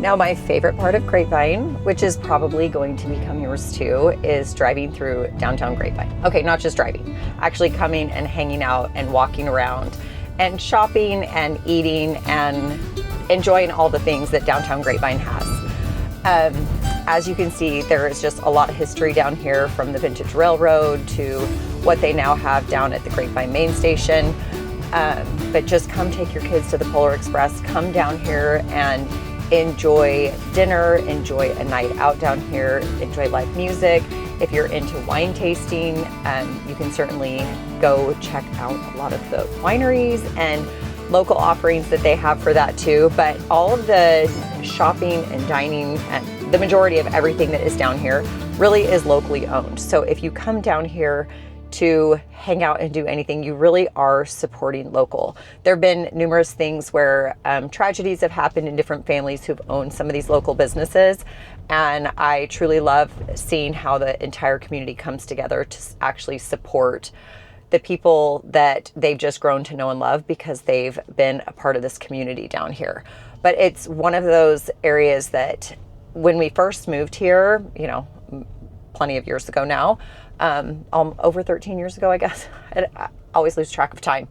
Now, my favorite part of Grapevine, which is probably going to become yours too, is driving through downtown Grapevine. Okay, not just driving, actually coming and hanging out and walking around and shopping and eating and enjoying all the things that downtown Grapevine has. As you can see, there is just a lot of history down here, from the vintage railroad to what they now have down at the Grapevine Main Station. But just come take your kids to the Polar Express, come down here and enjoy dinner, enjoy a night out down here, enjoy live music. If you're into wine tasting, you can certainly go check out a lot of the wineries and local offerings that they have for that too. But all of the shopping and dining and the majority of everything that is down here really is locally owned. So if you come down here to hang out and do anything, you really are supporting local. There have been numerous things where tragedies have happened in different families who've owned some of these local businesses. And I truly love seeing how the entire community comes together to actually support the people that they've just grown to know and love because they've been a part of this community down here. But it's one of those areas that when we first moved here, you know, plenty of years ago now, over 13 years ago, I guess. I always lose track of time.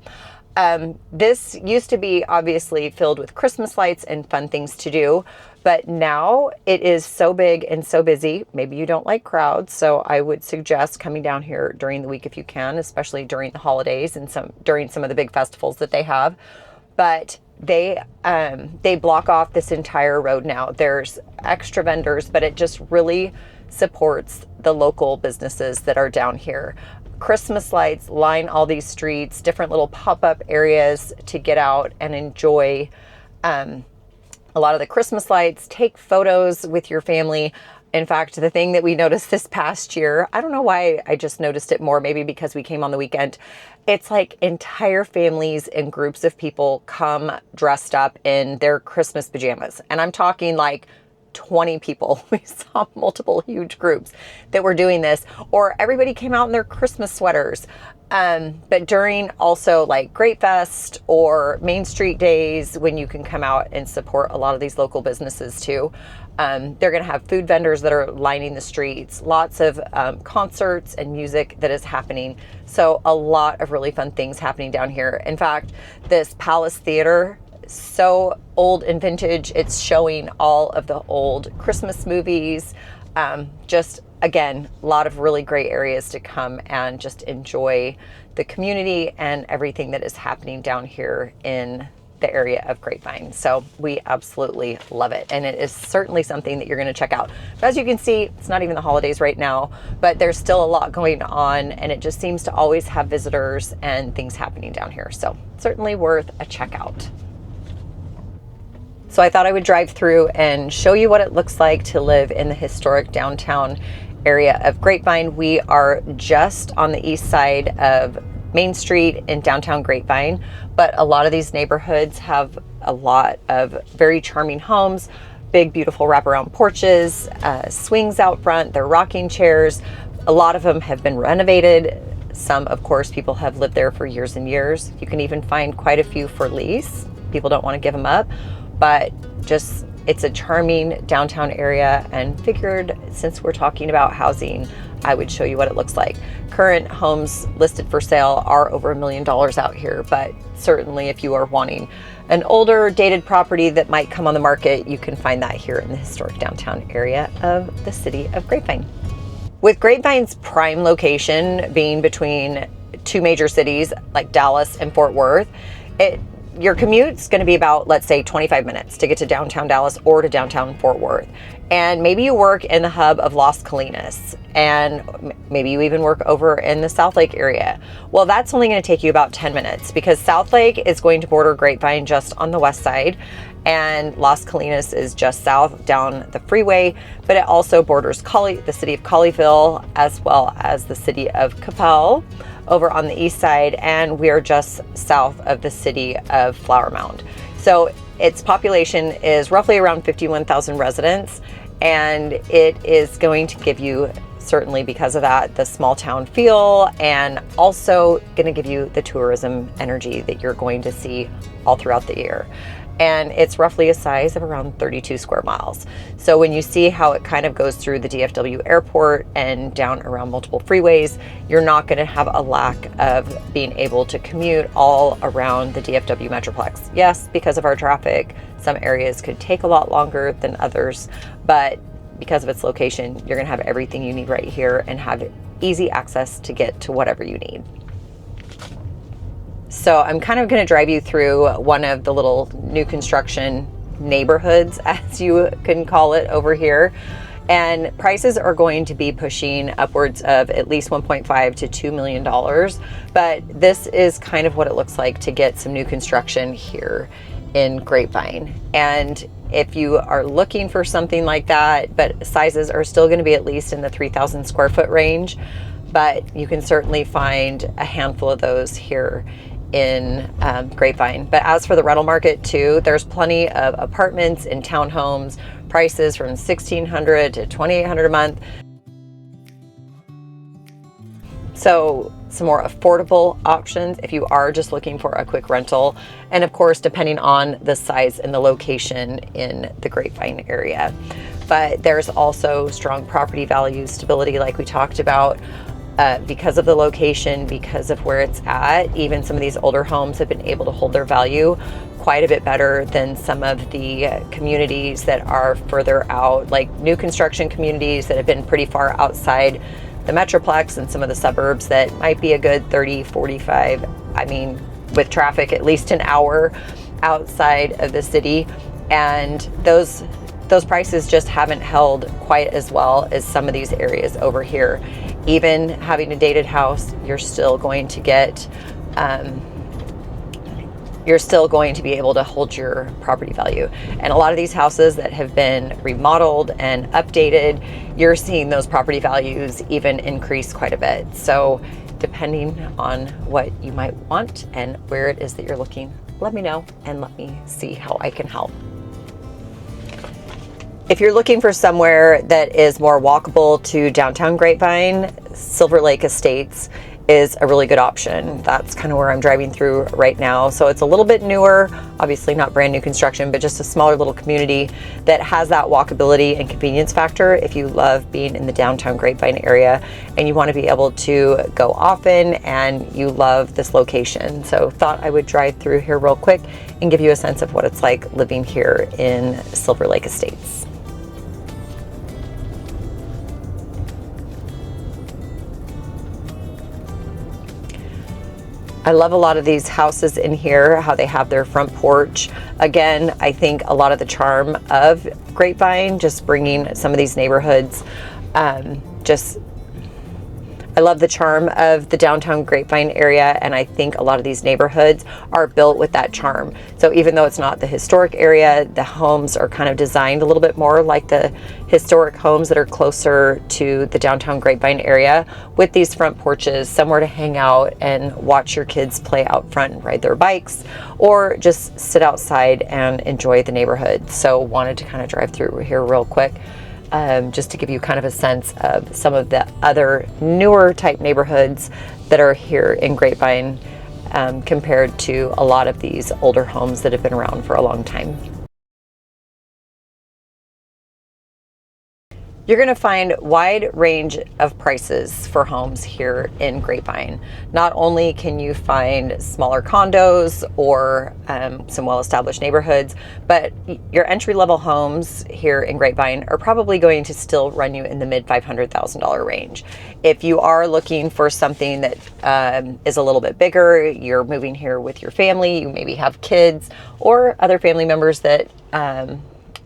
This used to be obviously filled with Christmas lights and fun things to do, but now it is so big and so busy. Maybe you don't like crowds, so I would suggest coming down here during the week if you can, especially during the holidays and during some of the big festivals that they have. But they block off this entire road now. There's extra vendors, but it just really supports the local businesses that are down here. Christmas lights line all these streets, different little pop-up areas to get out and enjoy a lot of the Christmas lights, take photos with your family. In fact, the thing that we noticed this past year, I don't know why I just noticed it more, maybe because we came on the weekend. It's like entire families and groups of people come dressed up in their Christmas pajamas. And I'm talking like 20 people. We saw multiple huge groups that were doing this, or everybody came out in their Christmas sweaters. But during also like Great Fest or Main Street Days, when you can come out and support a lot of these local businesses too, they're going to have food vendors that are lining the streets, lots of concerts and music that is happening. So a lot of really fun things happening down here. In fact, this Palace Theater, so old and vintage, it's showing all of the old Christmas movies. Just again, a lot of really great areas to come and just enjoy the community and everything that is happening down here in the area of Grapevine. So we absolutely love it. And it is certainly something that you're going to check out. But as you can see, it's not even the holidays right now, but there's still a lot going on, and it just seems to always have visitors and things happening down here. So certainly worth a check out. So I thought I would drive through and show you what it looks like to live in the historic downtown area of Grapevine. We are just on the east side of Main Street in downtown Grapevine, but a lot of these neighborhoods have a lot of very charming homes, big, beautiful wraparound porches, swings out front, they're rocking chairs. A lot of them have been renovated. Some, of course, people have lived there for years and years. You can even find quite a few for lease. People don't want to give them up. But just, it's a charming downtown area, and figured since we're talking about housing, I would show you what it looks like. Current homes listed for sale are over $1 million out here, but certainly if you are wanting an older dated property that might come on the market, you can find that here in the historic downtown area of the city of Grapevine. With Grapevine's prime location being between two major cities like Dallas and Fort Worth, your commute's going to be about, let's say, 25 minutes to get to downtown Dallas or to downtown Fort Worth. And maybe you work in the hub of Las Colinas, and maybe you even work over in the Southlake area. Well, that's only going to take you about 10 minutes because Southlake is going to border Grapevine just on the west side, and Las Colinas is just south down the freeway, but it also borders the city of Colleyville as well as the city of Capel over on the east side, and we are just south of the city of Flower Mound. So its population is roughly around 51,000 residents, and it is going to give you, certainly because of that, the small town feel, and also going to give you the tourism energy that you're going to see all throughout the year. and it's roughly a size of around 32 square miles. So when you see how it kind of goes through the DFW airport and down around multiple freeways, you're not going to have a lack of being able to commute all around the DFW Metroplex. Yes, because of our traffic, some areas could take a lot longer than others, but because of its location, you're going to have everything you need right here and have easy access to get to whatever you need. So I'm kind of going to drive you through one of the little new construction neighborhoods, as you can call it over here. And prices are going to be pushing upwards of at least $1.5 to $2 million. But this is kind of what it looks like to get some new construction here in Grapevine. And if you are looking for something like that, but sizes are still going to be at least in the 3,000 square foot range, but you can certainly find a handful of those here in Grapevine. But as for the rental market too, there's plenty of apartments and townhomes, prices from $1,600 to $2,800 a month. So some more affordable options if you are just looking for a quick rental. And of course, depending on the size and the location in the Grapevine area. But there's also strong property value stability like we talked about. Because of the location, because of where it's at, even some of these older homes have been able to hold their value quite a bit better than some of the communities that are further out, like new construction communities that have been pretty far outside the Metroplex and some of the suburbs that might be a good 30, 45, I mean, with traffic, at least an hour outside of the city. And those prices just haven't held quite as well as some of these areas over here. Even having a dated house, you're still going to get, you're still going to be able to hold your property value. And a lot of these houses that have been remodeled and updated, you're seeing those property values even increase quite a bit. So depending on what you might want and where it is that you're looking, let me know and let me see how I can help. If you're looking for somewhere that is more walkable to downtown Grapevine, Southlake Estates is a really good option. That's kind of where I'm driving through right now. So it's a little bit newer, obviously not brand new construction, but just a smaller little community that has that walkability and convenience factor if you love being in the downtown Grapevine area and you want to be able to go often and you love this location. So thought I would drive through here real quick and give you a sense of what it's like living here in Southlake Estates. I love a lot of these houses in here, how they have their front porch. Again, I think a lot of the charm of Grapevine, just bringing some of these neighborhoods, I love the charm of the downtown Grapevine area, and I think a lot of these neighborhoods are built with that charm. So even though it's not the historic area, the homes are kind of designed a little bit more like the historic homes that are closer to the downtown Grapevine area, with these front porches, somewhere to hang out and watch your kids play out front and ride their bikes, or just sit outside and enjoy the neighborhood. So wanted to kind of drive through here real quick. Just to give you kind of a sense of some of the other newer type neighborhoods that are here in Grapevine compared to a lot of these older homes that have been around for a long time. You're going to find a wide range of prices for homes here in Grapevine. Not only can you find smaller condos or some well-established neighborhoods, but your entry-level homes here in Grapevine are probably going to still run you in the mid $500,000 range. If you are looking for something that is a little bit bigger, you're moving here with your family, you maybe have kids or other family members that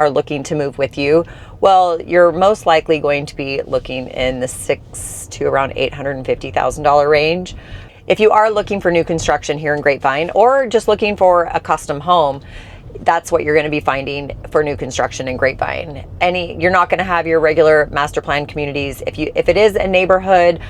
are looking to move with you, well, you're most likely going to be looking in the $600,000 to around $850,000 range. If you are looking for new construction here in Grapevine or just looking for a custom home, that's what you're going to be finding for new construction in Grapevine. You're not going to have your regular master plan communities. If it is a neighborhood,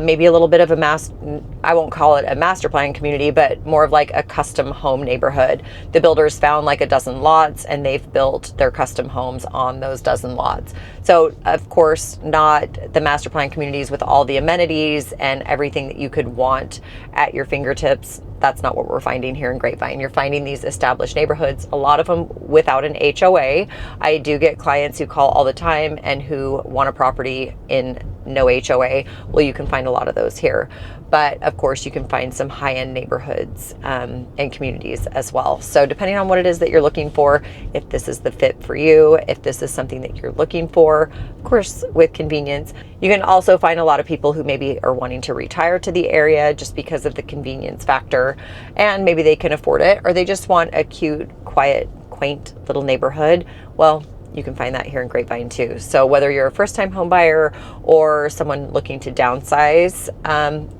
maybe a little bit of I won't call it a master plan community, but more of like a custom home neighborhood. The builders found like a dozen lots and they've built their custom homes on those dozen lots. So of course, not the master plan communities with all the amenities and everything that you could want at your fingertips. That's not what we're finding here in Grapevine. You're finding these established neighborhoods neighborhoods, a lot of them without an HOA. I do get clients who call all the time and who want a property in no HOA. Well, you can find a lot of those here. But of course, you can find some high-end neighborhoods and communities as well. So depending on what it is that you're looking for, if this is the fit for you, if this is something that you're looking for, of course, with convenience. You can also find a lot of people who maybe are wanting to retire to the area just because of the convenience factor, and maybe they can afford it, or they just want a cute, quiet, quaint little neighborhood. Well, you can find that here in Grapevine too. So whether you're a first-time home buyer or someone looking to downsize,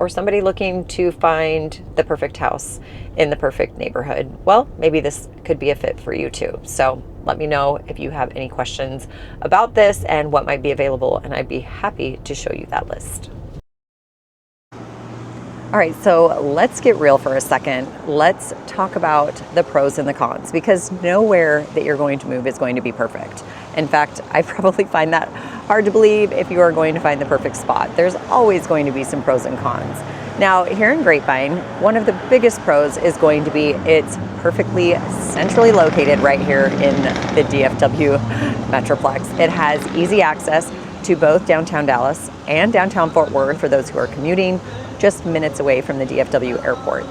or somebody looking to find the perfect house in the perfect neighborhood, well, maybe this could be a fit for you too. So let me know if you have any questions about this and what might be available, and I'd be happy to show you that list. All right, so let's get real for a second. Let's talk about the pros and the cons, because nowhere that you're going to move is going to be perfect. In fact, I probably find that hard to believe if you are going to find the perfect spot. There's always going to be some pros and cons. Now, here in Grapevine, one of the biggest pros is going to be it's perfectly centrally located right here in the DFW Metroplex. It has easy access to both downtown Dallas and downtown Fort Worth for those who are commuting, just minutes away from the DFW airport.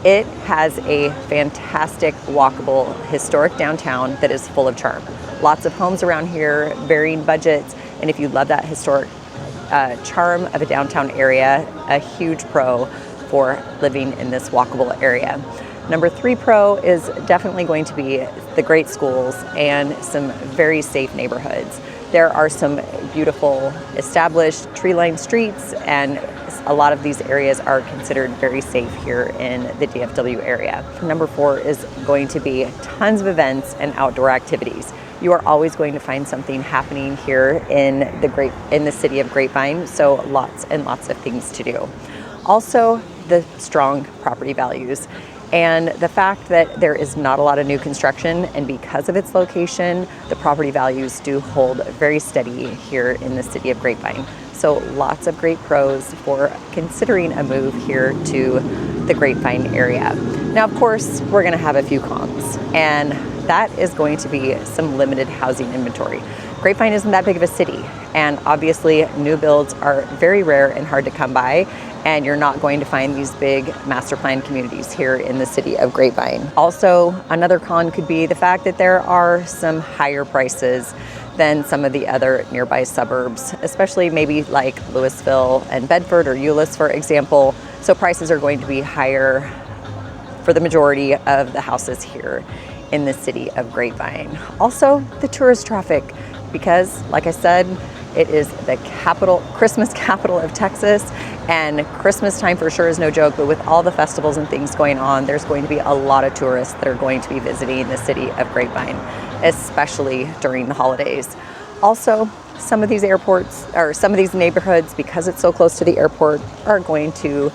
It has a fantastic walkable historic downtown that is full of charm. Lots of homes around here, varying budgets, and if you love that historic charm of a downtown area, a huge pro for living in this walkable area. Number 3 pro is definitely going to be the great schools and some very safe neighborhoods. There are some beautiful established tree-lined streets, and a lot of these areas are considered very safe here in the DFW area. Number 4 is going to be tons of events and outdoor activities. You are always going to find something happening here in the city of Grapevine, so lots and lots of things to do. Also, the strong property values. And the fact that there is not a lot of new construction, and because of its location, the property values do hold very steady here in the city of Grapevine. So lots of great pros for considering a move here to the Grapevine area. Now, of course, we're gonna have a few cons, and that is going to be some limited housing inventory. Grapevine isn't that big of a city, and obviously new builds are very rare and hard to come by, and you're not going to find these big master plan communities here in the city of Grapevine. Also, another con could be the fact that there are some higher prices than some of the other nearby suburbs, especially maybe like Louisville and Bedford or Euless, for example. So prices are going to be higher for the majority of the houses here in the city of Grapevine. Also, the tourist traffic, because like I said, it is the Christmas capital of Texas, and Christmas time for sure is no joke, but with all the festivals and things going on, there's going to be a lot of tourists that are going to be visiting the city of Grapevine, especially during the holidays. Also, some of these airports, or some of these neighborhoods, because it's so close to the airport, are going to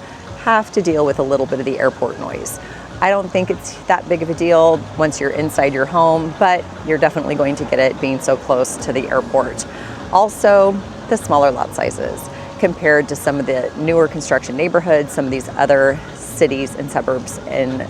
have to deal with a little bit of the airport noise. I don't think it's that big of a deal once you're inside your home, but you're definitely going to get it being so close to the airport. Also, the smaller lot sizes compared to some of the newer construction neighborhoods, some of these other cities and suburbs and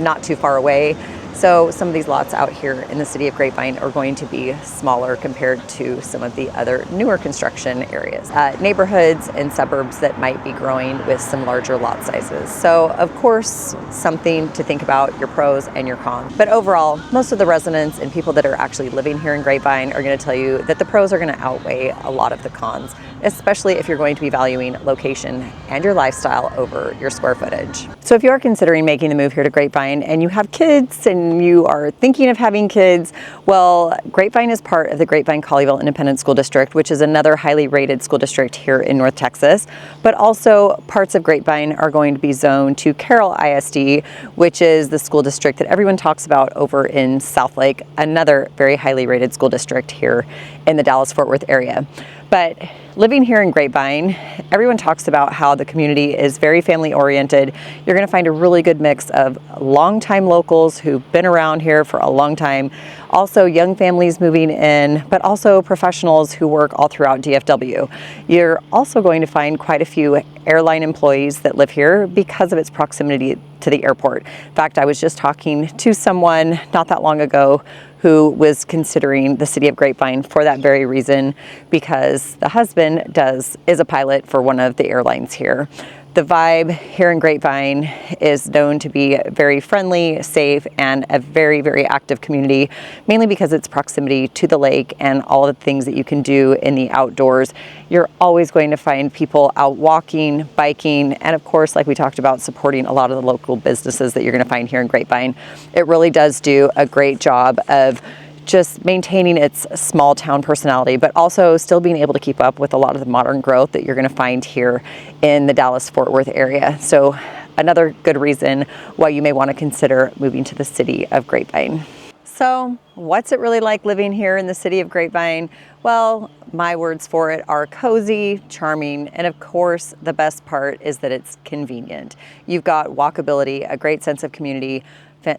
not too far away. So some of these lots out here in the city of Grapevine are going to be smaller compared to some of the other newer construction areas, neighborhoods and suburbs that might be growing with some larger lot sizes. So of course, something to think about, your pros and your cons. But overall, most of the residents and people that are actually living here in Grapevine are going to tell you that the pros are going to outweigh a lot of the cons, especially if you're going to be valuing location and your lifestyle over your square footage. So if you are considering making the move here to Grapevine and you have kids and you are thinking of having kids, well, Grapevine is part of the Grapevine-Colleyville Independent School District, which is another highly rated school district here in North Texas. But also parts of Grapevine are going to be zoned to Carroll ISD, which is the school district that everyone talks about over in Southlake, another very highly rated school district here in the Dallas-Fort Worth area. But living here in Grapevine, everyone talks about how the community is very family oriented. You're going to find a really good mix of longtime locals who've been around here for a long time, also young families moving in, but also professionals who work all throughout DFW. You're also going to find quite a few airline employees that live here because of its proximity to the airport. In fact, I was just talking to someone not that long ago who was considering the city of Grapevine for that very reason, because the husband is a pilot for one of the airlines here. The vibe here in Grapevine is known to be very friendly, safe, and a very, very active community, mainly because its proximity to the lake and all of the things that you can do in the outdoors. You're always going to find people out walking, biking, and of course, like we talked about, supporting a lot of the local businesses that you're going to find here in Grapevine. It really does do a great job of just maintaining its small town personality, but also still being able to keep up with a lot of the modern growth that you're going to find here in the Dallas-Fort Worth area. So another good reason why you may want to consider moving to the city of Grapevine. So what's it really like living here in the city of Grapevine? Well, my words for it are cozy, charming, and of course, the best part is that it's convenient. You've got walkability, a great sense of community,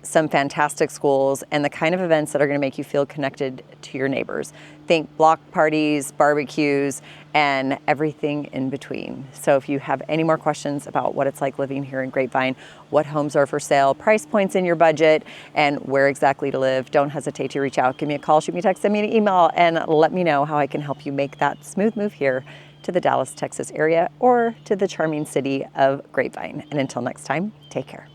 some fantastic schools, and the kind of events that are going to make you feel connected to your neighbors. Think block parties, barbecues, and everything in between. So if you have any more questions about what it's like living here in Grapevine, what homes are for sale, price points in your budget, and where exactly to live, don't hesitate to reach out. Give me a call, shoot me a text, send me an email, and let me know how I can help you make that smooth move here to the Dallas, Texas area, or to the charming city of Grapevine. And until next time, take care.